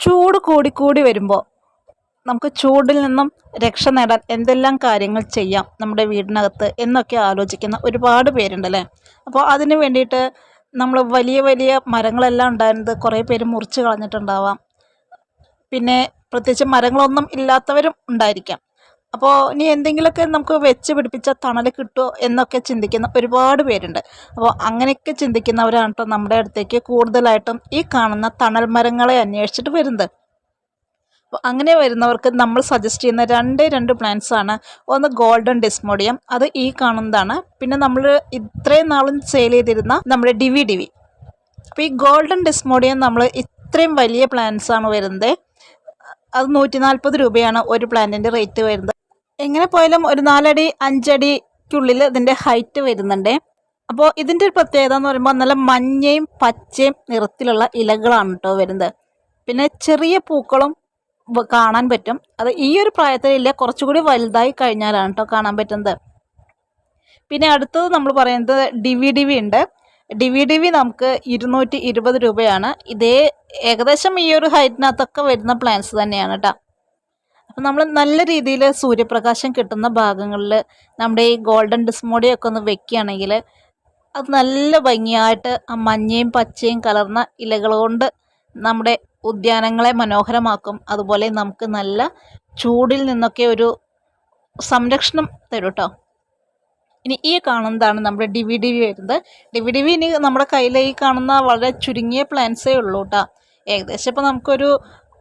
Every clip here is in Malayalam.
ചൂട് കൂടിക്കൂടി വരുമ്പോൾ നമുക്ക് ചൂടിൽ നിന്നും രക്ഷ നേടാൻ എന്തെല്ലാം കാര്യങ്ങൾ ചെയ്യാം നമ്മുടെ വീടിനകത്ത് എന്നൊക്കെ ആലോചിക്കുന്ന ഒരുപാട് പേരുണ്ടല്ലേ. അപ്പോൾ അതിന് വേണ്ടിയിട്ട് നമ്മൾ വലിയ വലിയ മരങ്ങളെല്ലാം ഉണ്ടായിരുന്നത് കുറേ പേര് മുറിച്ച് കളഞ്ഞിട്ടുണ്ടാവാം. പിന്നെ പ്രത്യേകിച്ച് മരങ്ങളൊന്നും ഇല്ലാത്തവരും ഉണ്ടായിരിക്കാം. അപ്പോൾ ഇനി എന്തെങ്കിലുമൊക്കെ നമുക്ക് വെച്ച് പിടിപ്പിച്ച തണൽ കിട്ടുമോ എന്നൊക്കെ ചിന്തിക്കുന്ന ഒരുപാട് പേരുണ്ട്. അപ്പോൾ അങ്ങനെയൊക്കെ ചിന്തിക്കുന്നവരാണ് കേട്ടോ നമ്മുടെ അടുത്തേക്ക് കൂടുതലായിട്ടും ഈ കാണുന്ന തണൽ മരങ്ങളെ അന്വേഷിച്ചിട്ട് വരുന്നത്. അപ്പോൾ അങ്ങനെ വരുന്നവർക്ക് നമ്മൾ സജസ്റ്റ് ചെയ്യുന്ന രണ്ട് പ്ലാന്റ്സ് ആണ്. ഒന്ന് ഗോൾഡൻ ഡിസ്മോഡിയം, അത് ഈ കാണുന്നതാണ്. പിന്നെ നമ്മൾ ഇത്രയും നാളും സെയിൽ ചെയ്തിരുന്ന നമ്മുടെ ഡിവി. അപ്പോൾ ഈ ഗോൾഡൻ ഡിസ്മോഡിയം നമ്മൾ ഇത്രയും വലിയ പ്ലാന്റ്സ് ആണ് വരുന്നത്. അത് 140 രൂപയാണ് ഒരു പ്ലാന്റിൻ്റെ റേറ്റ് വരുന്നത്. എങ്ങനെ പോയാലും ഒരു 4 അടി 5 അടിക്കുള്ളിൽ ഇതിൻ്റെ ഹൈറ്റ് വരുന്നുണ്ട്. അപ്പോൾ ഇതിൻ്റെ ഒരു പ്രത്യേകത എന്ന് പറയുമ്പോൾ നല്ല മഞ്ഞയും പച്ചയും നിറത്തിലുള്ള ഇലകളാണ് കേട്ടോ വരുന്നത്. പിന്നെ ചെറിയ പൂക്കളും കാണാൻ പറ്റും. അത് ഈ ഒരു പ്രായത്തിലില്ല, കുറച്ചുകൂടി വലുതായി കഴിഞ്ഞാലാണ് കേട്ടോ കാണാൻ പറ്റുന്നത്. പിന്നെ അടുത്തത് നമ്മൾ പറയുന്നത് ഡിവി ഉണ്ട്. ഡിവി നമുക്ക് 220 രൂപയാണ്. ഇതേ ഏകദേശം ഈ ഒരു ഹൈറ്റിനകത്തൊക്കെ വരുന്ന പ്ലാന്റ്സ് തന്നെയാണ് കേട്ടോ. അപ്പം നമ്മൾ നല്ല രീതിയിൽ സൂര്യപ്രകാശം കിട്ടുന്ന ഭാഗങ്ങളിൽ നമ്മുടെ ഈ ഗോൾഡൻ ഡിസ്മോഡിയൊക്കെ ഒന്ന് വെക്കുകയാണെങ്കിൽ അത് നല്ല ഭംഗിയായിട്ട് ആ മഞ്ഞയും പച്ചയും കലർന്ന ഇലകൾ കൊണ്ട് നമ്മുടെ ഉദ്യാനങ്ങളെ മനോഹരമാക്കും. അതുപോലെ നമുക്ക് നല്ല ചൂടിൽ നിന്നൊക്കെ ഒരു സംരക്ഷണം തരും കേട്ടോ. ഇനി ഈ കാണുന്നതാണ് നമ്മുടെ ഡിവി വരുന്നത്. ഡിവി ഇനി നമ്മുടെ കയ്യിൽ ഈ കാണുന്ന വളരെ ചുരുങ്ങിയ പ്ലാന്റ്സേ ഉള്ളൂ കേട്ടോ. ഏകദേശം ഇപ്പോൾ നമുക്കൊരു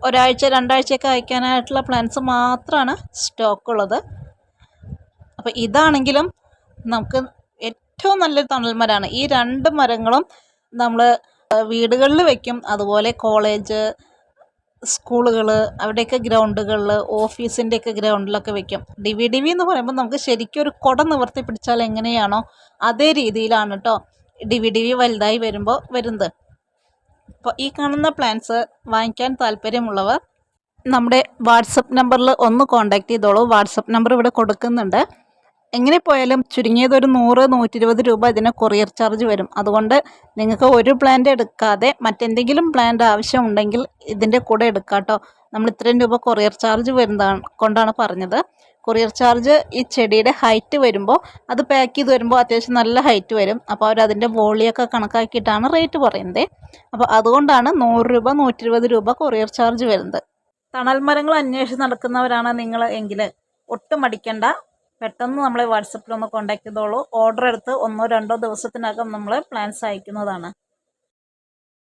ഒരാഴ്ച 2 ആഴ്ചയൊക്കെ അയക്കാനായിട്ടുള്ള പ്ലാന്റ്സ് മാത്രമാണ് സ്റ്റോക്ക് ഉള്ളത്. അപ്പോൾ ഇതാണെങ്കിലും നമുക്ക് ഏറ്റവും നല്ലൊരു തണൽ മരമാണ്. ഈ 2 മരങ്ങളും നമ്മൾ വീടുകളിൽ വയ്ക്കും, അതുപോലെ കോളേജ്, സ്കൂളുകൾ, അവിടെയൊക്കെ ഗ്രൗണ്ടുകളിൽ, ഓഫീസിൻ്റെയൊക്കെ ഗ്രൗണ്ടിലൊക്കെ വെക്കും. ഡിവി എന്ന് പറയുമ്പോൾ നമുക്ക് ശരിക്കും ഒരു കുട നിവർത്തി പിടിച്ചാൽ എങ്ങനെയാണോ അതേ രീതിയിലാണ് കേട്ടോ ഡിവി വലുതായി വരുമ്പോൾ വരുന്നത്. അപ്പോൾ ഈ കാണുന്ന പ്ലാന്റ്സ് വാങ്ങിക്കാൻ താല്പര്യമുള്ളവർ നമ്മുടെ വാട്സപ്പ് നമ്പറിൽ ഒന്ന് കോൺടാക്റ്റ് ചെയ്തോളൂ. വാട്സപ്പ് നമ്പർ ഇവിടെ കൊടുക്കുന്നുണ്ട്. എങ്ങനെ പോയാലും ചുരുങ്ങിയതൊരു 100-120 രൂപ ഇതിന് കൊറിയർ ചാർജ് വരും. അതുകൊണ്ട് നിങ്ങൾക്ക് ഒരു പ്ലാന്റ് എടുക്കാതെ മറ്റെന്തെങ്കിലും പ്ലാന്റ് ആവശ്യമുണ്ടെങ്കിൽ ഇതിൻ്റെ കൂടെ എടുക്കാം കേട്ടോ. നമ്മൾ ഇത്രയും രൂപ കൊറിയർ ചാർജ് വരുന്നതാണ് കൊണ്ടാണ് പറഞ്ഞത്. കൊറിയർ ചാർജ് ഈ ചെടിയുടെ ഹൈറ്റ് വരുമ്പോൾ അത് പാക്ക് ചെയ്ത് വരുമ്പോൾ അത്യാവശ്യം നല്ല ഹൈറ്റ് വരും. അപ്പോൾ അവരതിൻ്റെ വോളിയൊക്കെ കണക്കാക്കിയിട്ടാണ് റേറ്റ് പറയുന്നത്. അപ്പോൾ അതുകൊണ്ടാണ് 100 രൂപ 120 രൂപ കൊറിയർ ചാർജ് വരുന്നത്. തണൽ മരങ്ങൾ അന്വേഷിച്ച് നടക്കുന്നവരാണ് നിങ്ങൾ എങ്കിൽ ഒട്ടും മടിക്കണ്ട, പെട്ടെന്ന് നമ്മളെ വാട്സപ്പിൽ ഒന്ന് കോൺടാക്ട് ചെയ്തോളൂ. ഓർഡർ എടുത്ത് 1-2 ദിവസത്തിനകം നമ്മൾ പ്ലാന്റ്സ് അയക്കുന്നതാണ്.